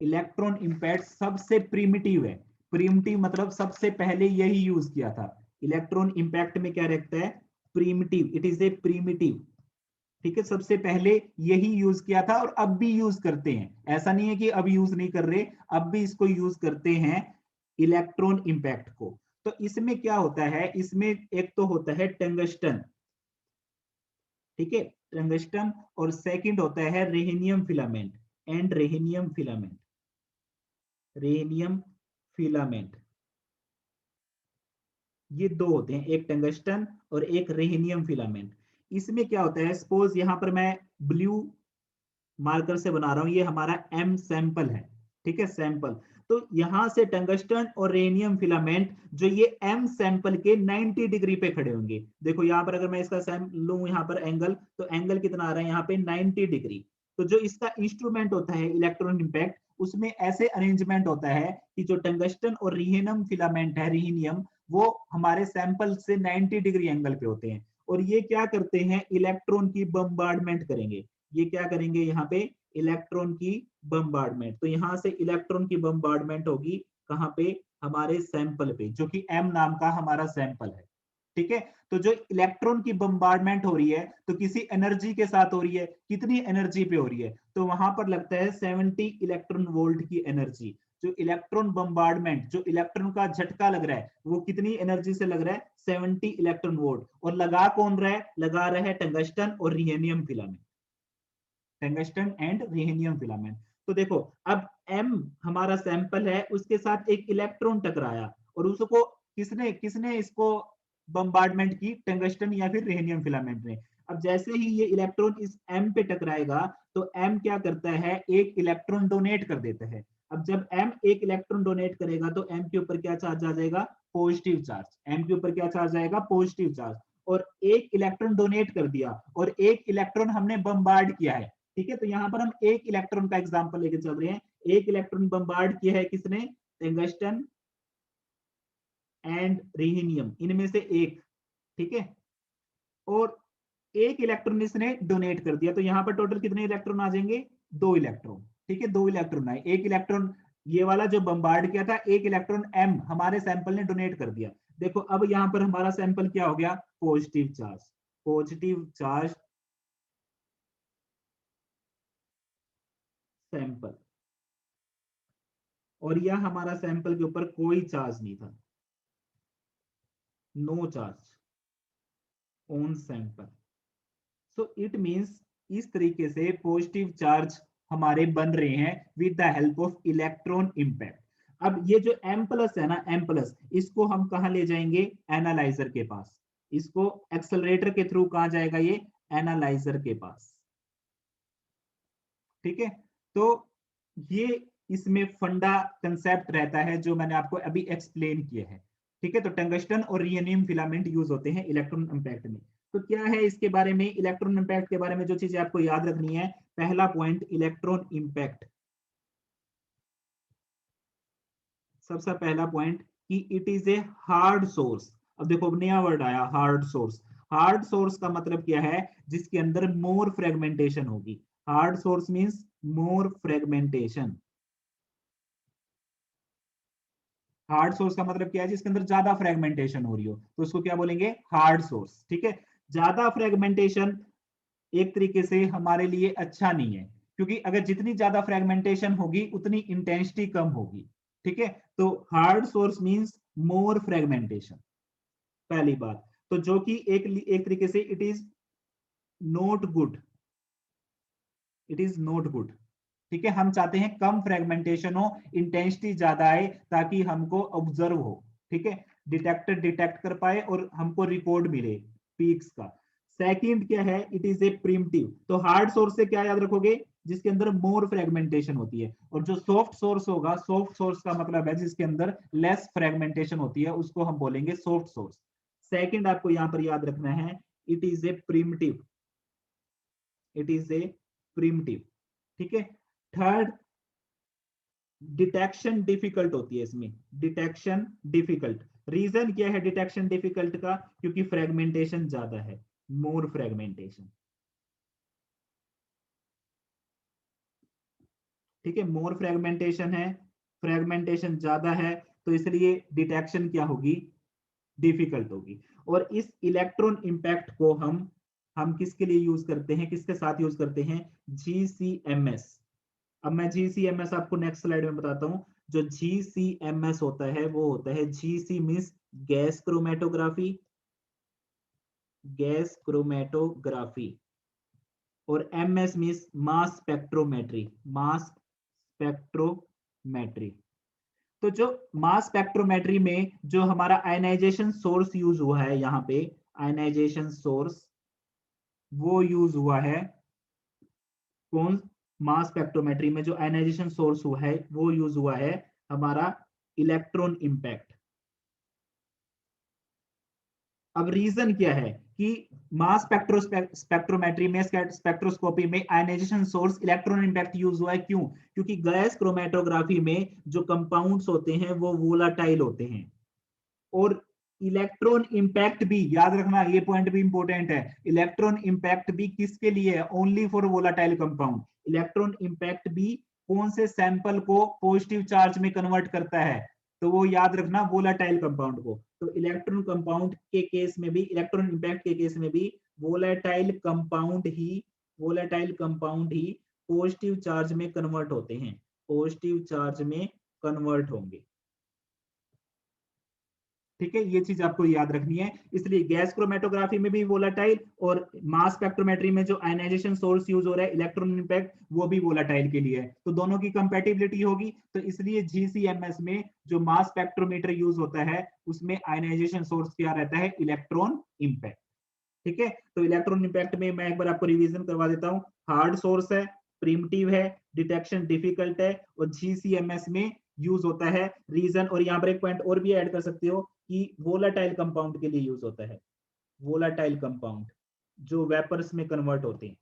Electron impact सबसे primitive है। Primitive मतलब सबसे पहले यही यूज किया था। इलेक्ट्रॉन इम्पैक्ट में क्या रहता है? Primitive, it is a primitive. ठीक है, सबसे पहले यही यूज किया था और अब भी यूज करते हैं। ऐसा नहीं है कि अब यूज नहीं कर रहे, अब भी इसको यूज करते हैं, इलेक्ट्रॉन इम्पैक्ट को। तो इसमें क्या होता है, इसमें एक तो होता है टंगस्टन, ठीक है, टंगस्टन, और सेकंड होता है रेहेनियम फिलामेंट एंड रेहेनियम फिलामेंट, रेहेनियम फिलामेंट। ये दो होते हैं, एक टंगस्टन और एक रेहेनियम फिलामेंट। इसमें क्या होता है, सपोज यहां पर मैं ब्लू मार्कर से बना रहा हूं, ये हमारा एम सैंपल है, ठीक है, सैंपल। तो यहां से टंगस्टन और रेनियम फिलामेंट जो ये एम सैंपल के 90 डिग्री पे खड़े होंगे। देखो यहां पर अगर मैं इसका लूं यहां पर एंगल, तो एंगल कितना आ रहा है यहाँ पे 90 डिग्री। तो जो इसका इंस्ट्रूमेंट होता है इलेक्ट्रॉन इम्पैक्ट, उसमें ऐसे अरेंजमेंट होता है कि जो टंगस्टन और रिहेनियम फिलामेंट है, रिहेनियम, वो हमारे सैंपल से 90 डिग्री एंगल पे होते हैं। और ये क्या करते हैं, इलेक्ट्रॉन की बम्बार्डमेंट करेंगे। ये क्या करेंगे यहाँ पे, इलेक्ट्रॉन की बम्बार्डमेंट। तो यहां से इलेक्ट्रॉन की बम्बार्डमेंट होगी कहां पे, हमारे सैंपल पे, जो कि एम नाम का हमारा सैंपल है, ठीक है। तो जो इलेक्ट्रॉन की बम्बार्डमेंट हो रही है, तो किसी एनर्जी के साथ हो रही है, कितनी एनर्जी पे हो रही है, तो वहां पर लगता है 70 इलेक्ट्रॉन वोल्ट की एनर्जी। जो इलेक्ट्रॉन बम्बार्डमेंट, जो इलेक्ट्रॉन का झटका लग रहा है, वो कितनी एनर्जी से लग रहा है, 70 इलेक्ट्रॉन वोल्ट। और लगा कौन रहा है, लगा रहा है टंगस्टन और रिहेनियम फिलामेंट, टंगस्टन एंड रिहेनियम फिलामेंट। तो देखो, अब एम हमारा सैंपल है, उसके साथ एक इलेक्ट्रॉन टकराया, और उसको किसने किसने इसको बम्बार्डमेंट की, टंगस्टन या फिर रिहेनियम फिलामेंट ने। अब जैसे ही ये इलेक्ट्रॉन इस एम पे टकराएगा, तो एम क्या करता है, एक इलेक्ट्रॉन डोनेट कर देता है। अब जब एम एक इलेक्ट्रॉन डोनेट करेगा, तो एम के ऊपर क्या चार्ज आ जाएगा, पॉजिटिव चार्ज। एम के ऊपर क्या चार्ज आएगा, पॉजिटिव चार्ज। और एक इलेक्ट्रॉन डोनेट कर दिया और एक इलेक्ट्रॉन हमने बम्बार्ड किया है, ठीक है। तो यहां पर हम एक इलेक्ट्रॉन का एग्जांपल लेके चल रहे हैं। एक इलेक्ट्रॉन बम्बार्ड किया है किसने, टंगस्टन एंड रिहीनियम, इनमें से एक, ठीक है। और एक इलेक्ट्रॉन इसने डोनेट कर दिया, तो यहां पर टोटल कितने इलेक्ट्रॉन आ जाएंगे, दो इलेक्ट्रॉन, ठीक है, दो इलेक्ट्रॉन आए। एक इलेक्ट्रॉन ये वाला जो बम्बार्ड किया था, एक इलेक्ट्रॉन एम हमारे सैंपल ने डोनेट कर दिया। देखो अब यहां पर हमारा सैंपल क्या हो गया, positive charge, positive charge sample. और यह हमारा सैंपल के ऊपर कोई चार्ज नहीं था, no charge on sample. So it means इस तरीके से पॉजिटिव चार्ज हमारे बन रहे हैं with the help of electron impact. अब ये जो एम प्लस है ना, एम प्लस, इसको हम कहां ले जाएंगे, एनालाइजर के पास। इसको एक्सेलरेटर के थ्रू कहां जाएगा, ये एनालाइजर के पास, ठीक है। तो ये इसमें फंडा कंसेप्ट रहता है जो मैंने आपको अभी एक्सप्लेन किया है, ठीक है। तो टंगस्टन और रियनियम फिलामेंट यूज होते हैं इलेक्ट्रॉन इम्पैक्ट में। तो क्या है इसके बारे में, इलेक्ट्रॉन इम्पैक्ट के बारे में जो चीजें आपको याद रखनी है, पहला पॉइंट, इलेक्ट्रॉन इम्पैक्ट, सबसे पहला पॉइंट कि it is a hard source. अब देखो नया वर्ड आया, हार्ड सोर्स। हार्ड सोर्स का मतलब क्या है, जिसके अंदर मोर फ्रेगमेंटेशन होगी। Hard source means more fragmentation. Hard source का मतलब क्या है, जिसके अंदर ज्यादा फ्रेगमेंटेशन हो रही हो, तो उसको क्या बोलेंगे, हार्ड सोर्स, ठीक है। ज्यादा फ्रेगमेंटेशन एक तरीके से हमारे लिए अच्छा नहीं है, क्योंकि अगर जितनी ज्यादा फ्रेगमेंटेशन होगी उतनी इंटेंसिटी कम होगी, ठीक है। तो hard source means more fragmentation, पहली बात। तो जो कि एक तरीके से it is not good, it is not good, ठीक है। हम चाहते हैं कम फ्रेगमेंटेशन हो, इंटेंसिटी ज्यादा आए, ताकि हमको ऑब्जर्व हो, ठीक है, डिटेक्टर डिटेक्ट कर पाए और हमको रिकॉर्ड मिले पीक्स का। सेकंड क्या है, इट इज ए प्रिमिटिव। तो हार्ड सोर्स से क्या याद रखोगे, जिसके अंदर मोर फ्रेगमेंटेशन होती है। और जो सॉफ्ट सोर्स होगा, सॉफ्ट सोर्स का मतलब है जिसके अंदर लेस फ्रेगमेंटेशन होती है, उसको हम बोलेंगे सॉफ्ट सोर्स। सेकंड आपको यहां पर याद रखना है, it is a primitive, it is a primitive, ठीक है। थर्ड, डिटेक्शन डिफिकल्ट होती है इसमें, डिटेक्शन डिफिकल्ट। रीजन क्या है डिटेक्शन डिफिकल्ट का, क्योंकि फ्रेगमेंटेशन ज्यादा है, मोर फ्रेगमेंटेशन, ठीक है, मोर फ्रेगमेंटेशन है, फ्रेगमेंटेशन ज्यादा है, तो इसलिए डिटेक्शन क्या होगी, डिफिकल्ट होगी। और इस इलेक्ट्रॉन इंपैक्ट को हम किसके लिए यूज करते हैं, किसके साथ यूज करते हैं, GCMS। अब मैं GCMS आपको नेक्स्ट स्लाइड में बताता हूं। जो GCMS होता है वो होता है, GC means gas chromatography, gas chromatography, और MS means mass spectrometry, mass spectrometry. तो जो मास स्पेक्ट्रोमेट्री में जो हमारा आयनाइजेशन सोर्स यूज हुआ है, यहाँ पे आयनाइजेशन सोर्स वो यूज हुआ है, कौन, मास स्पेक्ट्रोमेट्री में जो आयनाइजेशन सोर्स हुआ है वो यूज हुआ है हमारा इलेक्ट्रॉन इंपैक्ट। अब रीजन क्या है कि मास स्पेक्ट्रोमेट्री में, स्पेक्ट्रोस्कोपी में ionisation source electron impact use हुआ है, क्यों, क्योंकि गैस क्रोमेटोग्राफी में जो कंपाउंड्स होते हैं वो वोलाटाइल होते हैं, और इलेक्ट्रॉन इंपैक्ट भी याद रखना, ये पॉइंट भी इंपॉर्टेंट है, इलेक्ट्रॉन इंपैक्ट भी किसके लिए है, only for volatile compound. Electron impact भी कौन से सैंपल को पॉजिटिव चार्ज में कन्वर्ट करता है, तो वो याद रखना वोलाटाइल कंपाउंड को। तो इलेक्ट्रॉन कंपाउंड के केस में भी, इलेक्ट्रॉन इंपैक्ट के केस में भी वोलाटाइल कंपाउंड ही, वोलाटाइल कंपाउंड ही पॉजिटिव चार्ज में कन्वर्ट होते हैं, पॉजिटिव चार्ज में कन्वर्ट होंगे। ठीक है, ये चीज आपको याद रखनी है। इसलिए गैस क्रोमेटोग्राफी में भी वोलाटाइल, और मास स्पेक्ट्रोमेट्री में जो आयनाइजेशन सोर्स यूज हो रहा है इलेक्ट्रॉन इंपैक्ट, वो भी वोलाटाइल के लिए है, तो दोनों की कंपैटिबिलिटी होगी। तो इसलिए GCMS में जो मास स्पेक्ट्रोमीटर यूज होता है उसमें आयनाइजेशन सोर्स क्या रहता है, इलेक्ट्रॉन इंपैक्ट। ठीक है, तो इलेक्ट्रॉन इंपैक्ट में मैं एक बार आपको रिवीजन करवा देता हूँ। हार्ड सोर्स है, प्रिमिटिव है, डिटेक्शन डिफिकल्ट है, और GCMS में यूज होता है, रीजन, और यहाँ पर एक पॉइंट और भी ऐड कर सकते हो कि वोलाटाइल कंपाउंड के लिए यूज होता है, वोलाटाइल कंपाउंड जो वेपर्स में कन्वर्ट होते हैं।